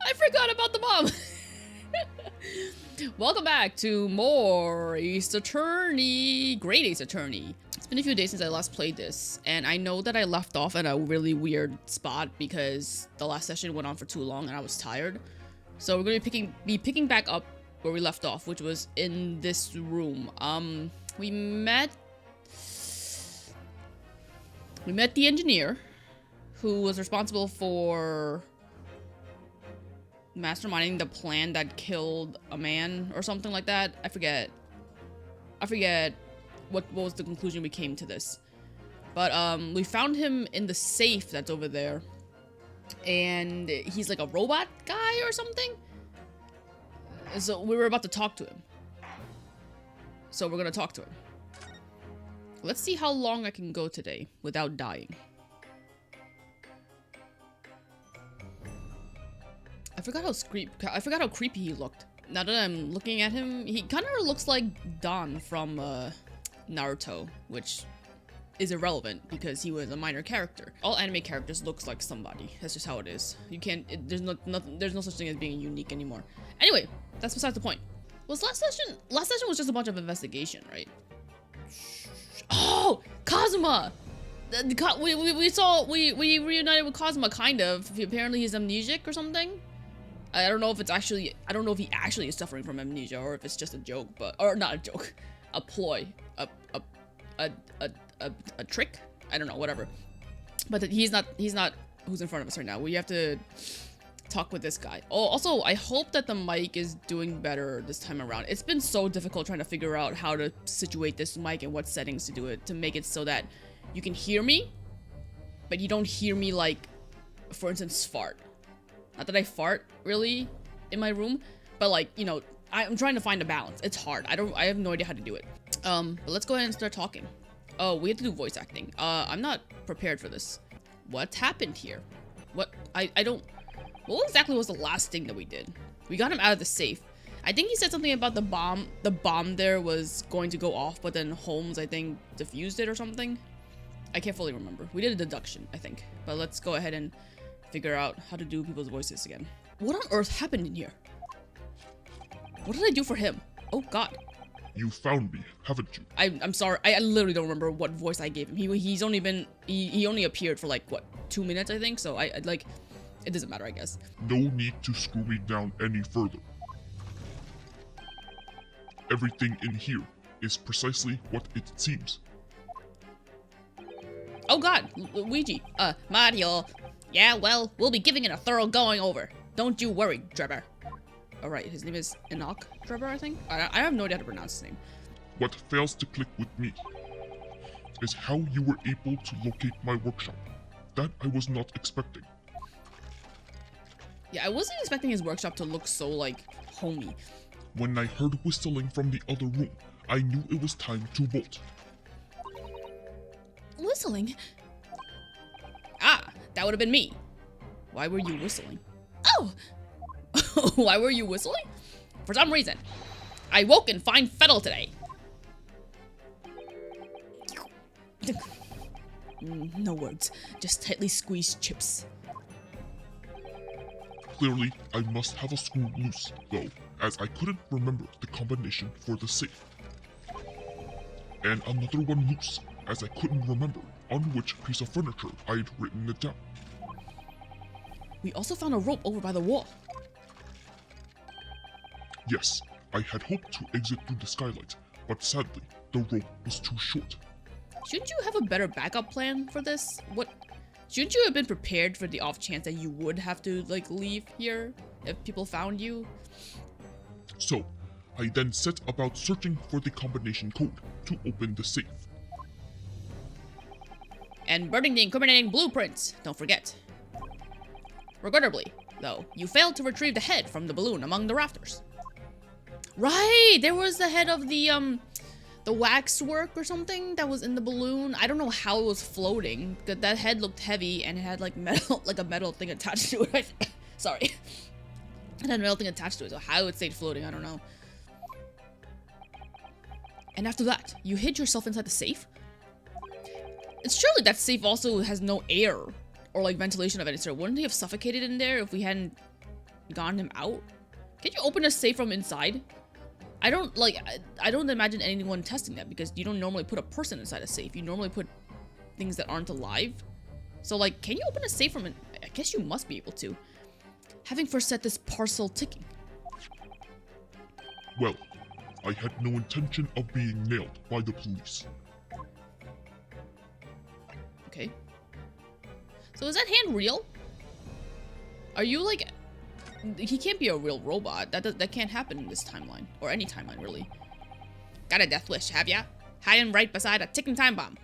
I forgot about the bomb. Welcome back to more Ace Attorney, Great Ace Attorney. It's been a few days since I last played this, and I know that I left off at a really weird spot because the last session went on for too long and I was tired. So we're going to be picking back up where we left off, which was in this room. We met the engineer who was responsible for masterminding the plan that killed a man or something like that. I forget what was the conclusion we came to this. But we found him in the safe that's over there. And he's like a robot guy or something. So we were about to talk to him. So we're gonna talk to him. Let's see how long I can go today without dying. I forgot how creepy he looked. Now that I'm looking at him, he kind of looks like Don from Naruto, which is irrelevant because he was a minor character. All anime characters looks like somebody. That's just how it is. You can't. There's no such thing as being unique anymore. Anyway, that's besides the point. Was last session was just a bunch of investigation, right? Oh, Kazuma! We reunited with Kazuma, kind of. Apparently he's amnesic or something. I don't know if he actually is suffering from amnesia or if it's just a joke, or not a joke, a ploy, a trick. I don't know, whatever. But he's not who's in front of us right now. We have to talk with this guy. Oh, also, I hope that the mic is doing better this time around. It's been so difficult trying to figure out how to situate this mic and what settings to do it to make it so that you can hear me, but you don't hear me, like, for instance, fart. Not that I fart really in my room, but like, you know, I'm trying to find a balance. It's hard. I have no idea how to do it. But let's go ahead and start talking. Oh, we have to do voice acting. I'm not prepared for this. What happened here? What exactly was the last thing that we did? We got him out of the safe. I think he said something about the bomb. The bomb there was going to go off, but then Holmes, I think, defused it or something. I can't fully remember. We did a deduction, I think. But let's go ahead and figure out how to do people's voices again. What on earth happened in here? What did I do for him? Oh god. You found me, haven't you? I'm sorry. I literally don't remember what voice I gave him. He only appeared for like, what, 2 minutes, I think? So I like, it doesn't matter, I guess. No need to screw me down any further. Everything in here is precisely what it seems. Oh god, Luigi. Mario. Yeah, well, we'll be giving it a thorough going over. Don't you worry, Trevor. Alright, his name is Enoch Trevor, I think? I have no idea how to pronounce his name. What fails to click with me is how you were able to locate my workshop. That I was not expecting. Yeah, I wasn't expecting his workshop to look so, like, homey. When I heard whistling from the other room, I knew it was time to bolt. Whistling? Ah, that would have been me. Why were you whistling? Oh! Why were you whistling? For some reason. I woke in fine fettle today. No words, just tightly squeezed chips. Clearly, I must have a screw loose, though, as I couldn't remember the combination for the safe. And another one loose, as I couldn't remember on which piece of furniture I had written it down. We also found a rope over by the wall. Yes, I had hoped to exit through the skylight, but sadly, the rope was too short. Shouldn't you have a better backup plan for this? Shouldn't you have been prepared for the off chance that you would have to, like, leave here if people found you? So, I then set about searching for the combination code to open the safe. And burning the incriminating blueprints, don't forget. Regrettably, though, you failed to retrieve the head from the balloon among the rafters. Right, there was the head of the waxwork or something that was in the balloon. I don't know how it was floating. That head looked heavy and it had like metal, like a metal thing attached to it. Sorry. It had a metal thing attached to it, so how it stayed floating, I don't know. And after that, you hid yourself inside the safe? It's surely that safe also has no air or like ventilation of any sort. Wouldn't he have suffocated in there if we hadn't gotten him out? Can you open a safe from inside? I don't imagine anyone testing that because you don't normally put a person inside a safe. You normally put things that aren't alive. So like, can you open a safe from I guess you must be able to. Having first set this parcel ticking. Well, I had no intention of being nailed by the police. Okay. So is that hand real? Are you like... He can't be a real robot. That can't happen in this timeline. Or any timeline, really. Got a death wish, have ya? Hiding right beside a ticking time bomb.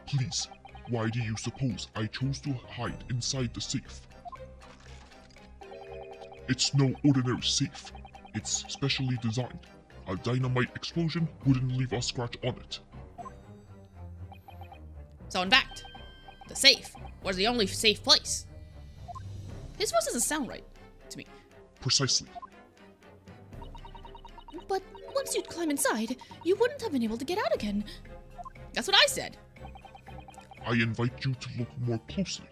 Please, why do you suppose I chose to hide inside the safe? It's no ordinary safe. It's specially designed. A dynamite explosion wouldn't leave a scratch on it. So in fact, the safe was the only safe place. His voice doesn't sound right to me. Precisely. But once you'd climb inside, you wouldn't have been able to get out again. That's what I said. I invite you to look more closely.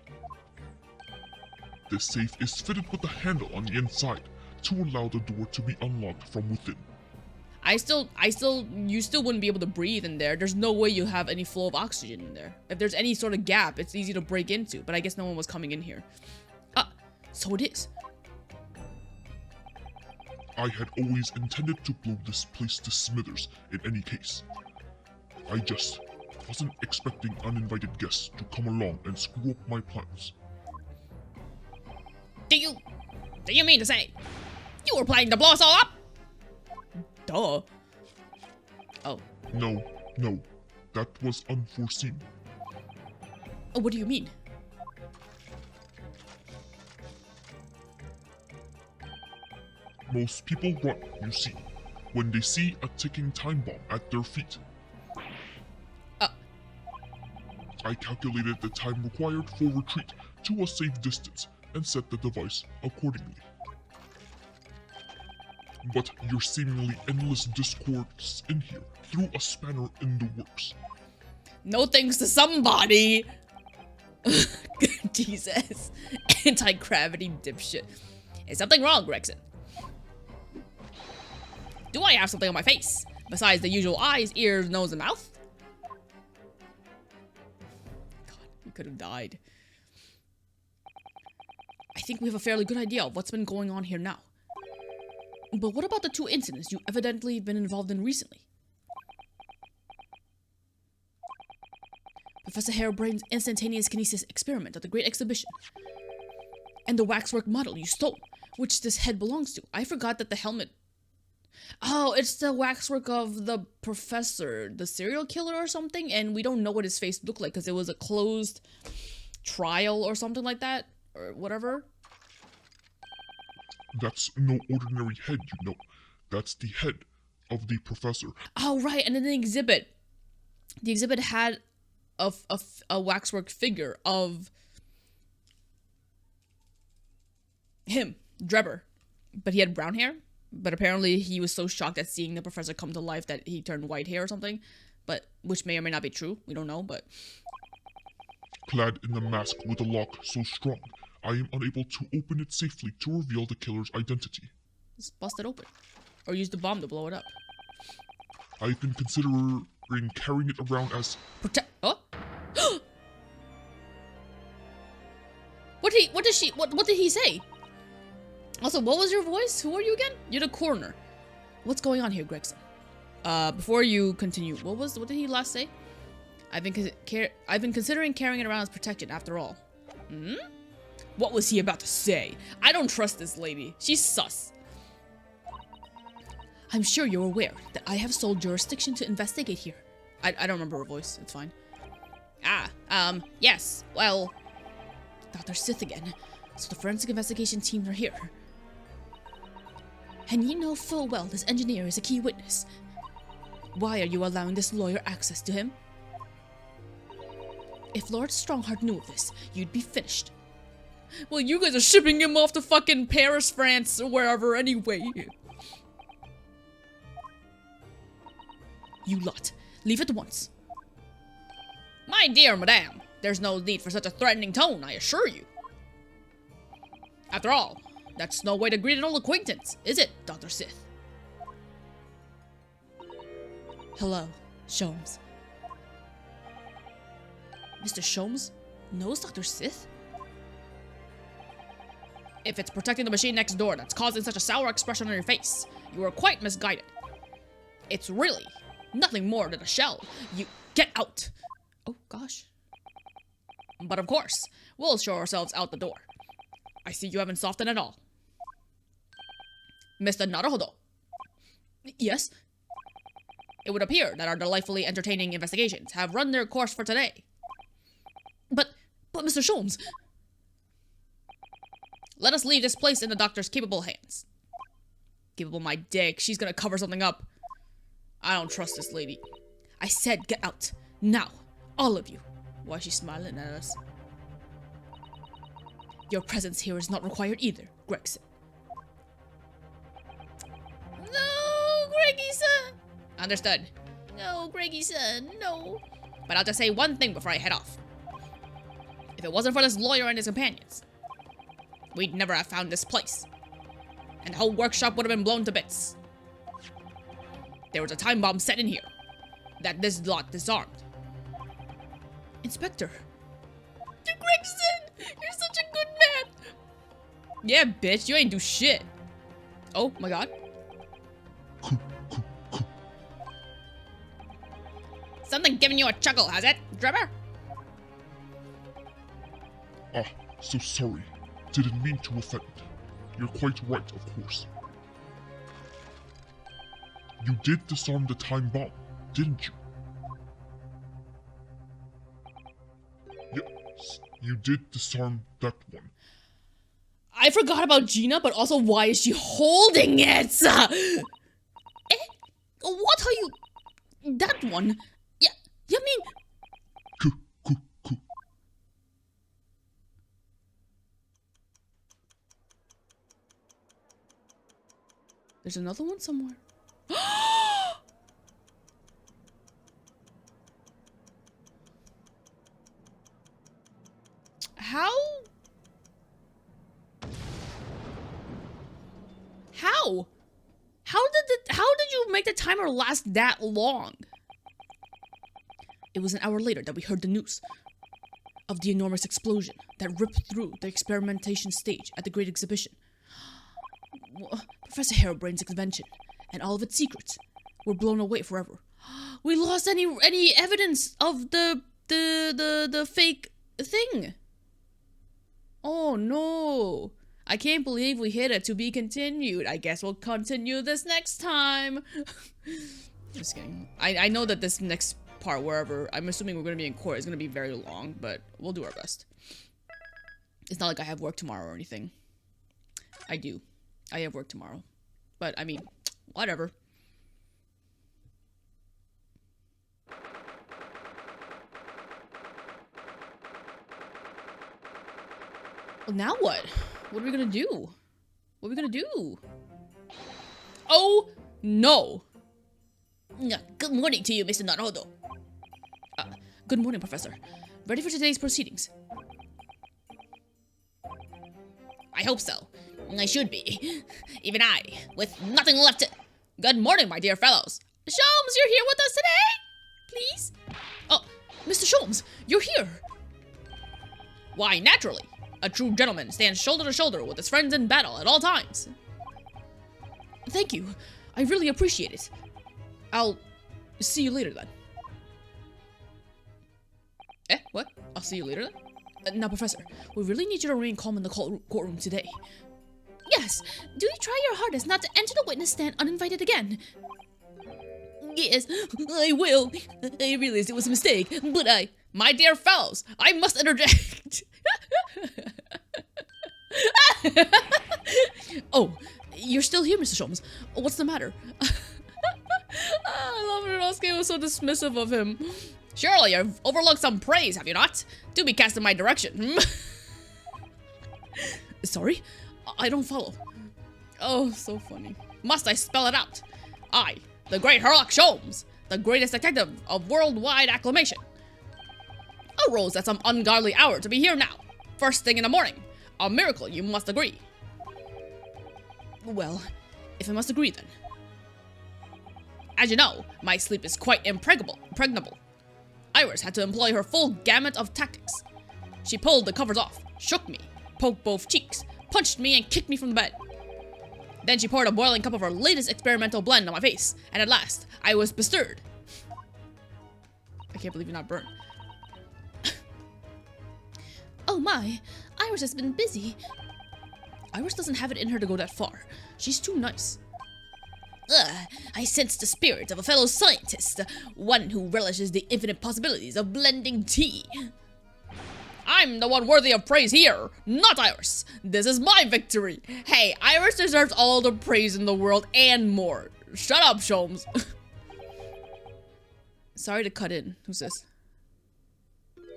The safe is fitted with a handle on the inside to allow the door to be unlocked from within. You still wouldn't be able to breathe in there. There's no way you have any flow of oxygen in there. If there's any sort of gap, it's easy to break into, but I guess no one was coming in here. So it is. I had always intended to blow this place to smithers in any case. I just wasn't expecting uninvited guests to come along and screw up my plans. Do you mean to say you were planning to blow us all up? Duh. Oh. No, that was unforeseen. What do you mean? Most people run, you see, when they see a ticking time bomb at their feet. I calculated the time required for retreat to a safe distance and set the device accordingly. But your seemingly endless discourse in here threw a spanner in the works. No thanks to somebody. Jesus. Anti-gravity dipshit. Is something wrong, Gregson? Do I have something on my face? Besides the usual eyes, ears, nose, and mouth? God, we could have died. I think we have a fairly good idea of what's been going on here now. But what about the two incidents you've evidently been involved in recently? Professor Harebrain's instantaneous kinesis experiment at the Great Exhibition. And the waxwork model you stole, which this head belongs to. I forgot that the helmet... Oh, it's the waxwork of the professor, the serial killer or something, and we don't know what his face looked like because it was a closed trial or something like that, or whatever. That's no ordinary head, you know. That's the head of the professor. Oh, right, and then the exhibit. The exhibit had a waxwork figure of him, Drebber, but he had brown hair. But apparently he was so shocked at seeing the professor come to life that he turned white hair or something. But, which may or may not be true. We don't know, but... Clad in the mask with a lock so strong, I am unable to open it safely to reveal the killer's identity. Just bust it open. Or use the bomb to blow it up. I've been considering carrying it around as... Oh? What did he say? Also, what was your voice? Who are you again? You're the coroner. What's going on here, Gregson? Before you continue, what did he last say? I've been considering carrying it around as protection after all. Hmm? What was he about to say? I don't trust this lady. She's sus. I'm sure you're aware that I have sole jurisdiction to investigate here. I don't remember her voice. It's fine. Yes. Well, Dr. Sith again. So the forensic investigation teams are here. And you know full well this engineer is a key witness. Why are you allowing this lawyer access to him? If Lord Strongheart knew of this, you'd be finished. Well, you guys are shipping him off to fucking Paris, France, or wherever anyway. You lot, leave at once. My dear madame, there's no need for such a threatening tone, I assure you. After all, that's no way to greet an old acquaintance, is it, Dr. Sith? Hello, Sholmes. Mr. Sholmes knows Dr. Sith? If it's protecting the machine next door that's causing such a sour expression on your face, you are quite misguided. It's really nothing more than a shell. You get out. Oh, gosh. But of course, we'll show ourselves out the door. I see you haven't softened at all. Mr. Naruhodo. Yes? It would appear that our delightfully entertaining investigations have run their course for today. But Mr. Sholmes... Let us leave this place in the doctor's capable hands. Capable my dick. She's gonna cover something up. I don't trust this lady. I said get out. Now. All of you. Why is she smiling at us? Your presence here is not required either, Gregson. No, Greggy-san. Understood. No, Greggy-san, no. But I'll just say one thing before I head off. If it wasn't for this lawyer and his companions, we'd never have found this place. And the whole workshop would have been blown to bits. There was a time bomb set in here that this lot disarmed. Inspector. Gregson, you're such a good man. Yeah, bitch, you ain't do shit. Oh my god. Something giving you a chuckle, has it, Trevor? Ah, so sorry. Didn't mean to offend. You're quite right, of course. You did disarm the time bomb, didn't you? Yes, you did disarm that one. I forgot about Gina, but also why is she holding it? What are you... That one? Yeah, you mean... There's another one somewhere. How? How did you make the timer last that long? It was an hour later that we heard the news of the enormous explosion that ripped through the experimentation stage at the Great Exhibition. Professor Harebrain's invention and all of its secrets were blown away forever. We lost any evidence of the fake thing. Oh no. I can't believe we hit it. To be continued. I guess we'll continue this next time. Just kidding. I know that this next part, wherever, I'm assuming we're going to be in court, is going to be very long, but we'll do our best. It's not like I have work tomorrow or anything. I do. I have work tomorrow. But, I mean, whatever. Well, now what? What are we gonna do? What are we gonna do? Oh, no! Good morning to you, Mr. Naruhodo. Good morning, Professor. Ready for today's proceedings? I hope so. I should be. Even I, with nothing left to... Good morning, my dear fellows. Sholmes, you're here with us today? Please? Oh, Mr. Sholmes, you're here. Why, naturally. A true gentleman stands shoulder to shoulder with his friends in battle at all times. Thank you. I really appreciate it. I'll see you later then. What? I'll see you later then? Now, Professor, we really need you to remain calm in the courtroom today. Yes, do you try your hardest not to enter the witness stand uninvited again? Yes, I will. I realized it was a mistake, but My dear fellows, I must interject. Oh, you're still here, Mr. Sholmes. What's the matter? I love Ryunosuke was so dismissive of him. Surely you've overlooked some praise, have you not? Do be cast in my direction. Sorry? I don't follow. Oh, so funny. Must I spell it out? I, the great Herlock Sholmes, the greatest detective of worldwide acclamation, arose at some ungodly hour to be here now, first thing in the morning, A miracle, you must agree. Well, if I must agree then. As you know, my sleep is quite impregnable. Iris had to employ her full gamut of tactics. She pulled the covers off, shook me, poked both cheeks, punched me, and kicked me from the bed. Then she poured a boiling cup of her latest experimental blend on my face, and at last, I was bestirred. I can't believe you're not burnt. Oh my, Iris has been busy. Iris doesn't have it in her to go that far. She's too nice. Ugh, I sense the spirit of a fellow scientist, one who relishes the infinite possibilities of blending tea. I'm the one worthy of praise here, not Iris. This is my victory. Hey, Iris deserves all the praise in the world and more. Shut up, Sholmes. Sorry to cut in. Who's this?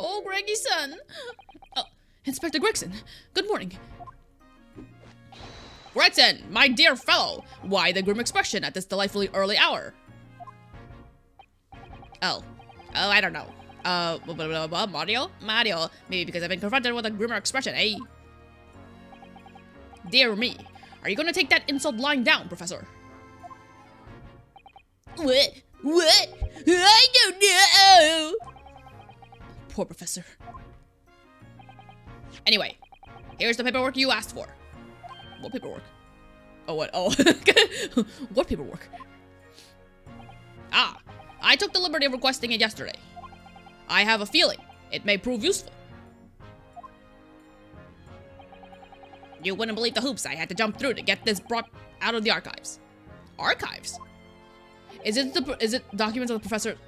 Oh, Greggy-san. Oh, Inspector Gregson. Good morning. Gregson, my dear fellow, why the grim expression at this delightfully early hour? Oh, I don't know. Mario? Maybe because I've been confronted with a grimmer expression, eh? Dear me, are you gonna take that insult lying down, Professor? What? I don't know! Poor Professor. Anyway, here's the paperwork you asked for. What paperwork? Oh, what? Oh. What paperwork? Ah, I took the liberty of requesting it yesterday. I have a feeling it may prove useful. You wouldn't believe the hoops I had to jump through to get this brought out of the archives. Archives? Is it documents of the professor?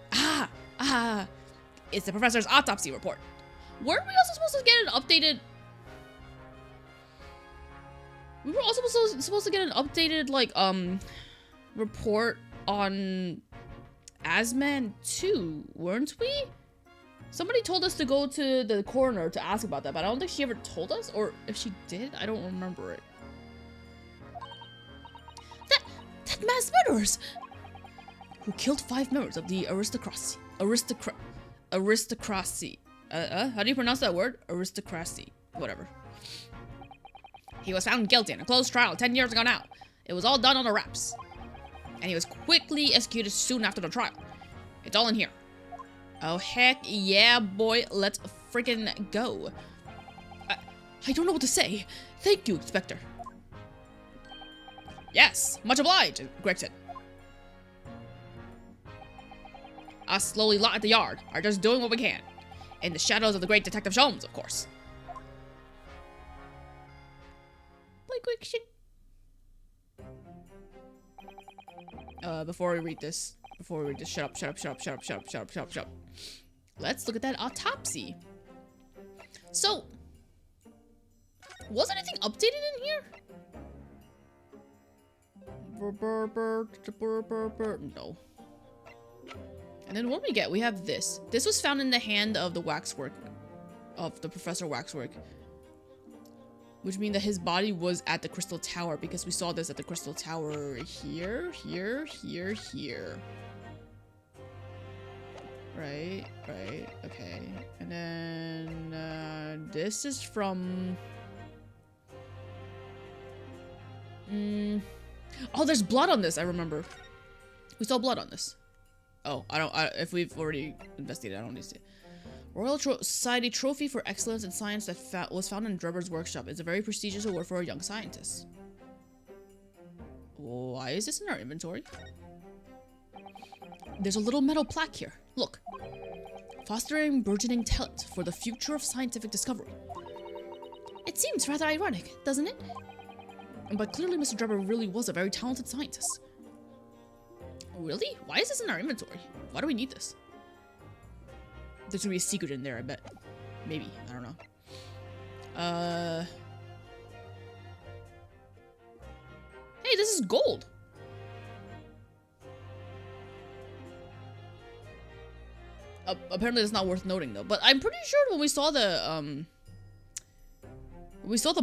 It's the professor's autopsy report. Weren't we also supposed to get an updated... We were also supposed to get an updated, like, report on Asman too, weren't we? Somebody told us to go to the coroner to ask about that, but I don't think she ever told us, or if she did, I don't remember it. That mass murderers! Who killed 5 members of the aristocracy. How do you pronounce that word? Aristocracy. Whatever. He was found guilty in a closed trial 10 years ago now. It was all done on the wraps. And he was quickly executed soon after the trial. It's all in here. Oh, heck yeah, boy. Let's freaking go. I don't know what to say. Thank you, Inspector. Yes, much obliged, Gregson. Us slowly lot at the yard are just doing what we can. In the shadows of the great Detective Sholmes, of course. Before we read this, shut up. Let's look at that autopsy. So, was anything updated in here? No. And then what do we get? We have this. This was found in the hand of the waxwork, of the Professor Waxwork. Which means that his body was at the Crystal Tower, because we saw this at the Crystal Tower here. Right, okay. And then, this is from... Oh, there's blood on this, I remember. We saw blood on this. Oh, if we've already investigated, I don't need to see it. Royal Society Trophy for Excellence in Science that was found in Drebber's workshop. It's a very prestigious award for a young scientist. Why is this in our inventory? There's a little metal plaque here. Look. Fostering burgeoning talent for the future of scientific discovery. It seems rather ironic, doesn't it? But clearly Mr. Drebber really was a very talented scientist. Really? Why is this in our inventory? Why do we need this? There's gonna be a secret in there, I bet. Maybe. I don't know. Hey, this is gold! Apparently it's not worth noting, though. But I'm pretty sure when we saw the,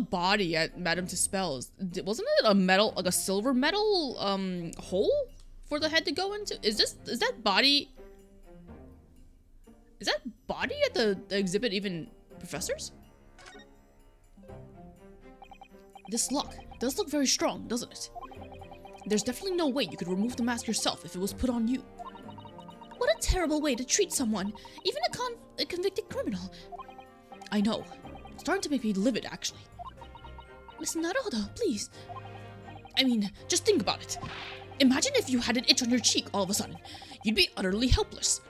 body at Madame Tussauds, wasn't it a metal, like a silver metal, hole for the head to go into? Is that body... Is that body at the exhibit even Professor's? This lock does look very strong, doesn't it? There's definitely no way you could remove the mask yourself if it was put on you. What a terrible way to treat someone, even a convicted criminal. I know. It's starting to make me livid, actually. Miss Naruhodo, please. I mean, just think about it. Imagine if you had an itch on your cheek all of a sudden. You'd be utterly helpless.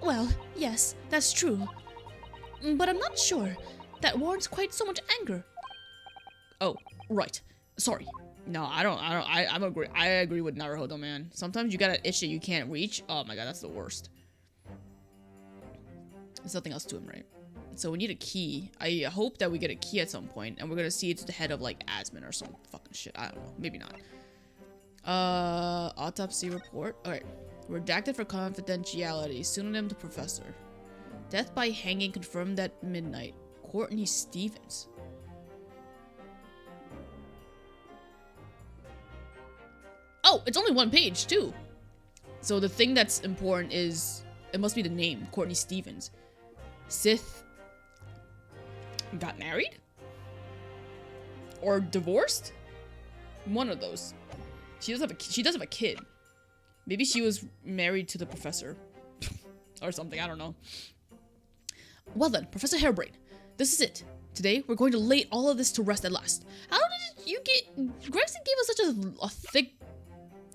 Well, yes, that's true. But I'm not sure that warrants quite so much anger. Oh, right. Sorry. No, I agree with Naruhodo, man. Sometimes you got an itch that you can't reach. Oh my god, that's the worst. There's nothing else to him, right? So we need a key. I hope that we get a key at some point, and we're gonna see it's the head of like Asmin or some fucking shit. I don't know. Maybe not. Autopsy report. Alright. Redacted for confidentiality. Pseudonym to professor. Death by hanging confirmed at midnight. Courtney Stevens. Oh, it's only one page too. So the thing that's important is it must be the name, Courtney Stevens. Sith got married? Or divorced? One of those. She does have a kid. Maybe she was married to the professor. Or something, I don't know. Well then, Professor Hairbrain, this is it. Today, we're going to lay all of this to rest at last. How did you get... Gregson gave us such a thick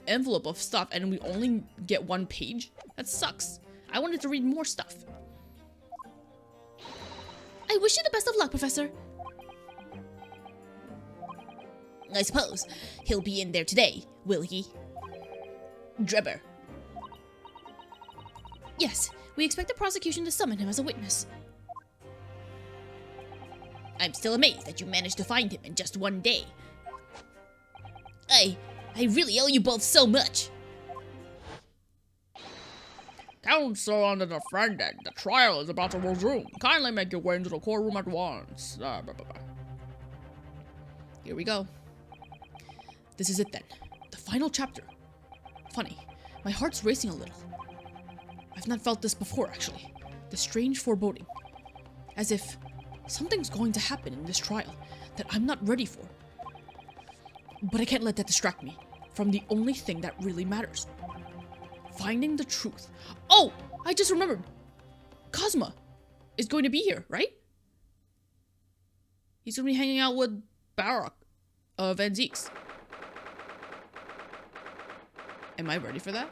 envelope of stuff and we only get one page? That sucks. I wanted to read more stuff. I wish you the best of luck, Professor. I suppose he'll be in there today, will he? Drebber. Yes, we expect the prosecution to summon him as a witness. I'm still amazed that you managed to find him in just one day. I really owe you both so much. Counsel on the defendant. The trial is about to resume. Kindly make your way into the courtroom at once. Here we go. This is it then. The final chapter. Funny, my heart's racing a little. I've not felt this before, actually. The strange foreboding. As if something's going to happen in this trial that I'm not ready for. But I can't let that distract me from the only thing that really matters. Finding the truth. Oh, I just remembered. Cosma is going to be here, right? He's going to be hanging out with Barak of Van Zeeks. Am I ready for that?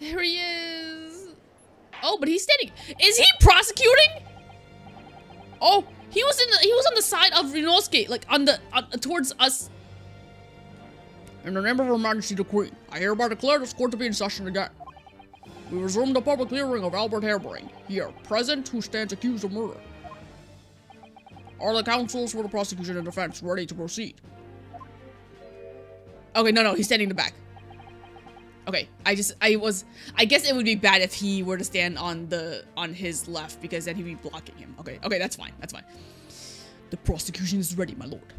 There he is. Oh, but he's standing. Is he prosecuting? Oh, he was on the side of Ryunosuke, like towards us. In the name of Her Majesty the Queen, I hereby declare this court to be in session again. We resume the public hearing of Albert Hairbrain, here, present, who stands accused of murder. Are the counsels for the prosecution and defense ready to proceed? Okay, no, he's standing in the back. Okay, I guess it would be bad if he were to stand on his left, because then he'd be blocking him. Okay, that's fine. The prosecution is ready, my lord.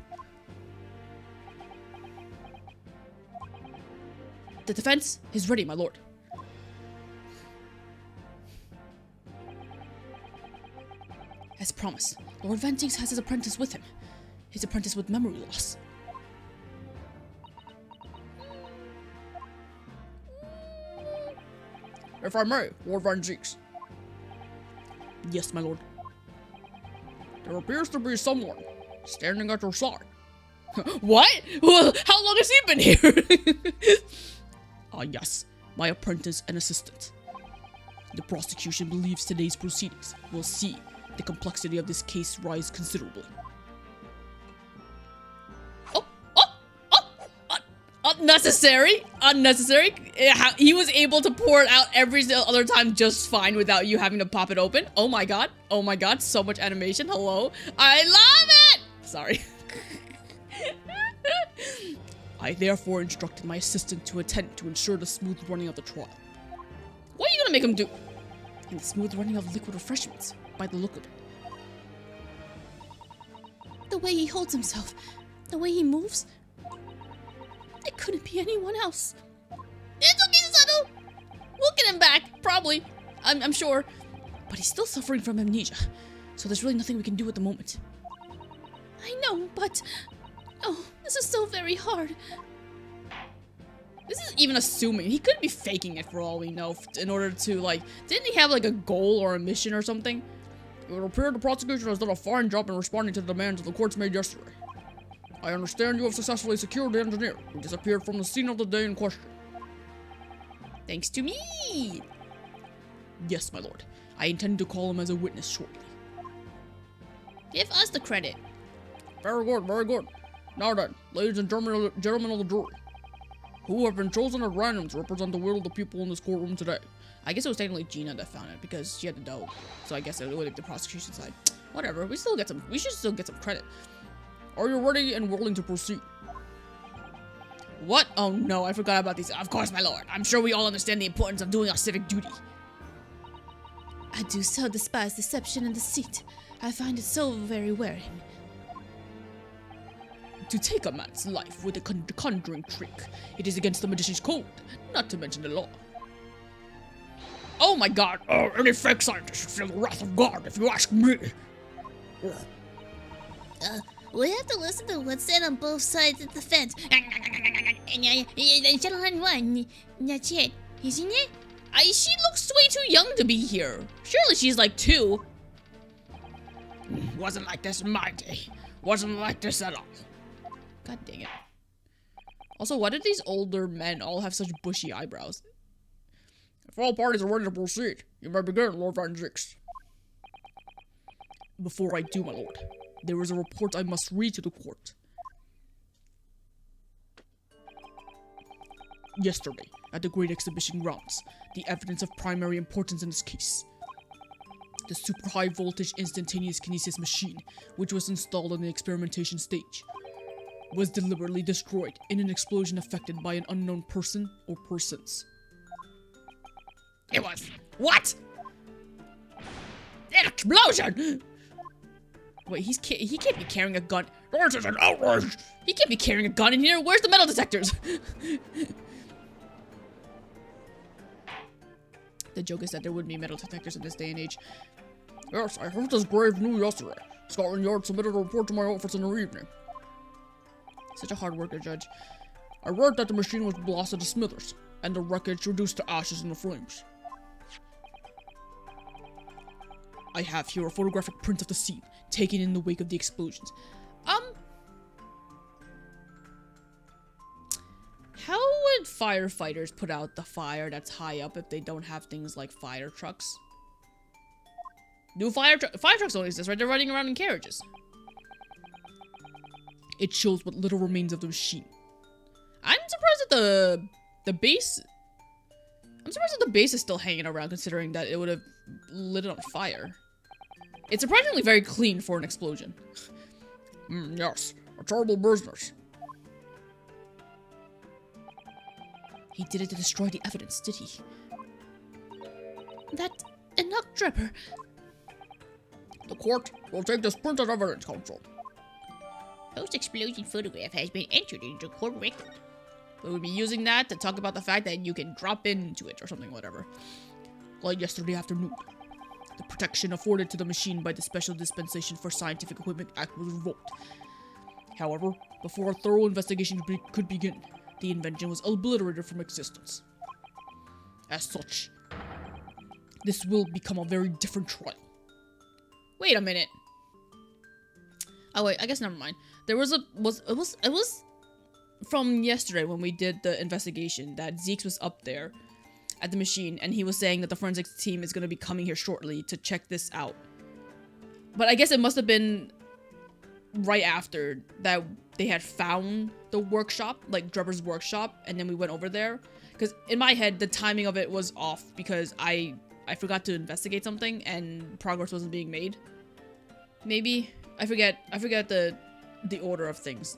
The defense is ready, my lord. As promised, Lord Van Zeeks has his apprentice with him. His apprentice with memory loss. If I may, Lord Van Zeeks. Yes, my lord. There appears to be someone standing at your side. What? Well, how long has he been here? Yes, my apprentice and assistant. The prosecution believes today's proceedings will see the complexity of this case rise considerably. Unnecessary. He was able to pour it out every other time just fine without you having to pop it open. Oh my god, so much animation. Hello, I love it. Sorry. I therefore instructed my assistant to attend to ensure the smooth running of the trial. What are you gonna make him do? And the smooth running of liquid refreshments, by the look of it. The way he holds himself, the way he moves, it couldn't be anyone else. It's okay, Susato. We'll get him back, probably. I'm sure. But he's still suffering from amnesia, so there's really nothing we can do at the moment. I know, but... Oh, this is so very hard. This is even assuming. He could be faking it for all we know in order to, like... Didn't he have, like, a goal or a mission or something? It would appear the prosecution has done a fine job in responding to the demands the courts made yesterday. I understand you have successfully secured the engineer, who disappeared from the scene of the day in question. Thanks to me! Yes, my lord. I intend to call him as a witness shortly. Give us the credit. Very good, very good. Now then, ladies and gentlemen of the jury, who have been chosen at random to represent the will of the people in this courtroom today. I guess it was technically Gina that found it because she had the dough. So I guess it would be the prosecution side. Whatever, we should still get some credit. Are you ready and willing to proceed? What? Oh no, I forgot about these. Of course, my lord. I'm sure we all understand the importance of doing our civic duty. I do so despise deception and deceit. I find it so very wearing. To take a man's life with a conjuring trick, it is against the magician's code, not to mention the law. Oh my god, any fake scientist should feel the wrath of God if you ask me. We have to listen to what's said on both sides of the fence. Gentleman one, that's it, isn't it? She looks way too young to be here. Surely she's like 2. Wasn't like this in my day. Wasn't like this at all. God dang it. Also, why did these older men all have such bushy eyebrows? If all parties are ready to proceed, you may begin, Lord Van Zix. Before I do, my lord, there is a report I must read to the court. Yesterday, at the Great Exhibition Grounds, the evidence of primary importance in this case. The super high voltage instantaneous kinesis machine, which was installed on the experimentation stage, was deliberately destroyed in an explosion affected by an unknown person or persons. It was... What? An explosion! Wait, he can't be carrying a gun. This is an outrage! He can't be carrying a gun in here. Where's the metal detectors? The joke is that there wouldn't be metal detectors in this day and age. Yes, I heard this grave news yesterday. Scotland Yard submitted a report to my office in the evening. Such a hard worker, Judge. I read that the machine was blasted to smithers, and the wreckage reduced to ashes in the flames. I have here a photographic print of the scene, taken in the wake of the explosions. How would firefighters put out the fire that's high up if they don't have things like fire trucks? Do fire trucks don't exist, right? They're running around in carriages. It shows what little remains of the machine. I'm surprised that the base... I'm surprised that the base is still hanging around, considering that it would have lit it on fire. It's surprisingly very clean for an explosion. Yes, a terrible business. He did it to destroy the evidence, did he? That Herlock Draper. The court will take this print as evidence, counsel. Post-explosion photograph has been entered into court record. We would be using that to talk about the fact that you can drop into it or something, whatever. Like yesterday afternoon, the protection afforded to the machine by the Special Dispensation for Scientific Equipment Act was revoked. However, before a thorough investigation could begin, the invention was obliterated from existence. As such, this will become a very different trial. Wait a minute. Oh wait, I guess never mind. There was it was from yesterday when we did the investigation that Zeke's was up there at the machine and he was saying that the forensics team is going to be coming here shortly to check this out. But I guess it must have been right after that they had found the workshop, like Drebber's workshop, and then we went over there. Because in my head, the timing of it was off because I forgot to investigate something and progress wasn't being made. Maybe. I forget the order of things.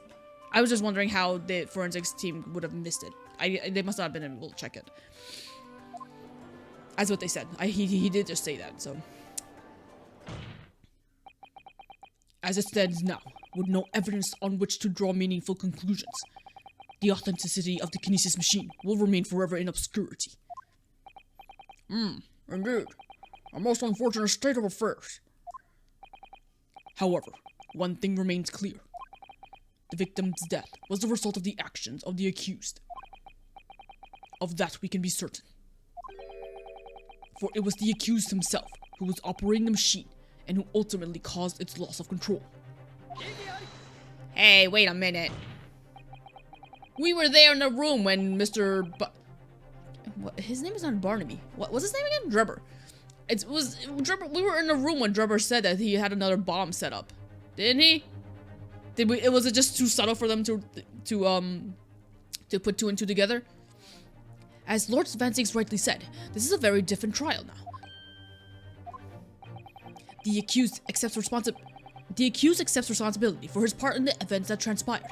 I was just wondering how the forensics team would have missed it. They must not have been able to check it. That's what they said. He did just say that, so. As it stands now, with no evidence on which to draw meaningful conclusions, the authenticity of the kinesis machine will remain forever in obscurity. Indeed. A most unfortunate state of affairs. However, one thing remains clear. The victim's death was the result of the actions of the accused. Of that we can be certain. For it was the accused himself who was operating the machine and who ultimately caused its loss of control. Hey, wait a minute. We were there in the room when his name is not Barnaby. What's his name again? Drebber. Drebber. We were in the room when Drebber said that he had another bomb set up. Didn't he? Was it just too subtle for them to put two and two together? As Lord Van Zieks rightly said, this is a very different trial now. The accused accepts responsibility for his part in the events that transpired.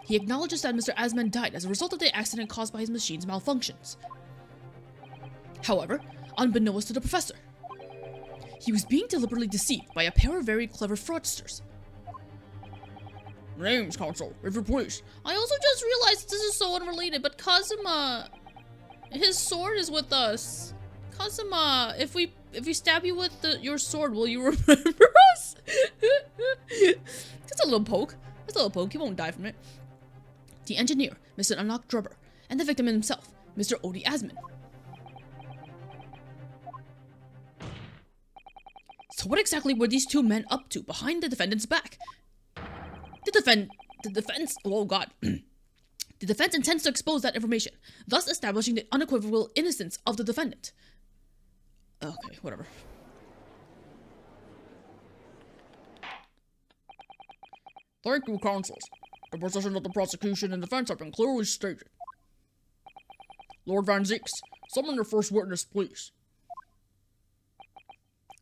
He acknowledges that Mr. Asman died as a result of the accident caused by his machine's malfunctions. However, unbeknownst to the professor, he was being deliberately deceived by a pair of very clever fraudsters. Names, Counsel, if you please. I also just realized this is so unrelated, but Kazuma, his sword is with us. Kazuma, if we stab you with your sword, will you remember us? That's a little poke. He won't die from it. The engineer, Mr. Herlock Drebber, and the victim himself, Mr. Odi Asman. So what exactly were these two men up to behind the defendant's back? The defense intends to expose that information, thus establishing the unequivocal innocence of the defendant. Okay, whatever. Thank you, counsels. The position of the prosecution and defense have been clearly stated. Lord Van Zieks, summon your first witness, please.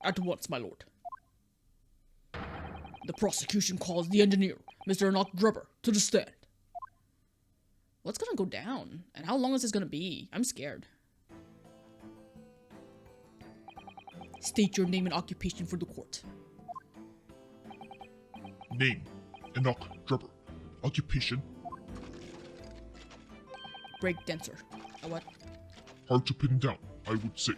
At once, my lord. The prosecution calls the engineer, Mr. Herlock Drebber, to the stand. What's gonna go down? And how long is this gonna be? I'm scared. State your name and occupation for the court. Name, Herlock Drebber. Occupation, Breakdancer. A what? hard to pin down, I would say.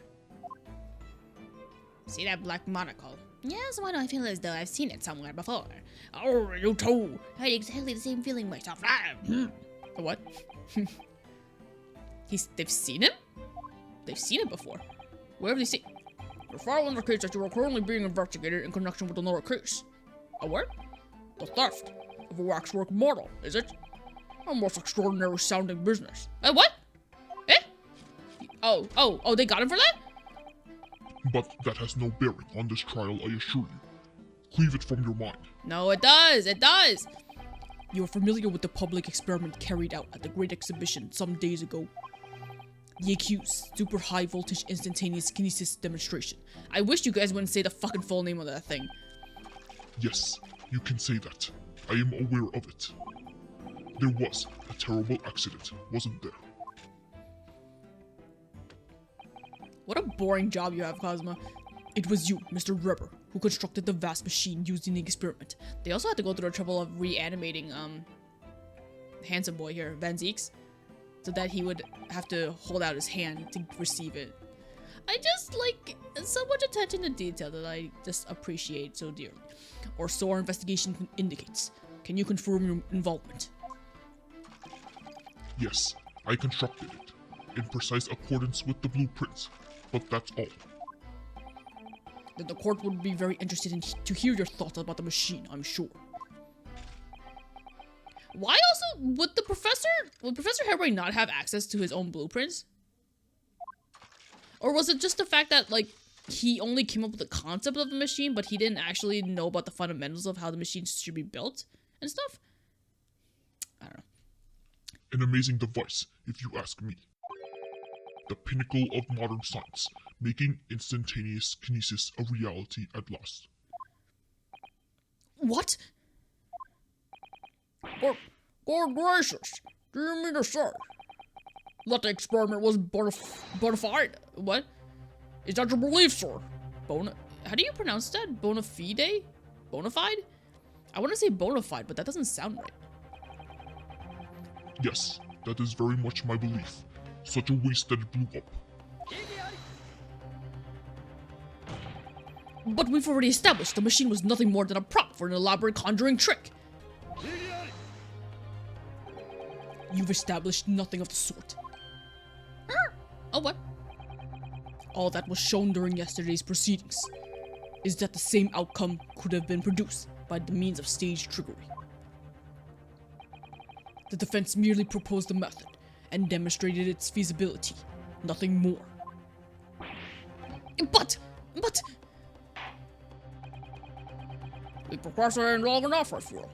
See that black monocle? Yes, why do I feel as though I've seen it somewhere before? Oh, you too. I had exactly the same feeling myself. A what? They've seen him? They've seen it before. Where have they seen? The file indicates that you are currently being investigated in connection with another case. A what? The theft of a waxwork model, is it? A most extraordinary sounding business. What? Eh? Oh, they got him for that? But that has no bearing on this trial, I assure you. Cleave it from your mind. No, it does. You're familiar with the public experiment carried out at the Great Exhibition some days ago. The accused super high voltage instantaneous kinesis demonstration. I wish you guys wouldn't say the fucking full name of that thing. Yes, you can say that. I am aware of it. There was a terrible accident, wasn't there? What a boring job you have, Cosma. It was you, Mr. Drebber, who constructed the vast machine used in the experiment. They also had to go through the trouble of reanimating, handsome boy here, Van Zieks, so that he would have to hold out his hand to receive it. I just like so much attention to detail that I just appreciate so dearly. Or so our investigation indicates. Can you confirm your involvement? Yes, I constructed it, in precise accordance with the blueprints, but that's all. Then the court would be very interested to hear your thoughts about the machine, I'm sure. Why also would Professor Hairbrain not have access to his own blueprints? Or was it just the fact that, like, he only came up with the concept of the machine, but he didn't actually know about the fundamentals of how the machine should be built and stuff? I don't know. An amazing device, if you ask me. The pinnacle of modern science, making instantaneous kinesis a reality at last. What? Good gracious, do you mean to say that the experiment was bona fide? What? Is that your belief, sir? How do you pronounce that? Bona fide? Bona fide? I want to say bona fide, but that doesn't sound right. Yes, that is very much my belief. Such a waste that it blew up. But we've already established the machine was nothing more than a prop for an elaborate conjuring trick. You've established nothing of the sort. Oh, what? All that was shown during yesterday's proceedings is that the same outcome could have been produced by the means of staged trickery. The defense merely proposed the method and demonstrated its feasibility, nothing more. But... We procrastinated long enough, I feel.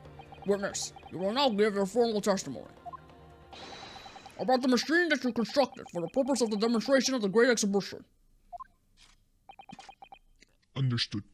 Witness, you will now give your formal testimony about the machine that you constructed for the purpose of the demonstration of the Great Exhibition. Understood.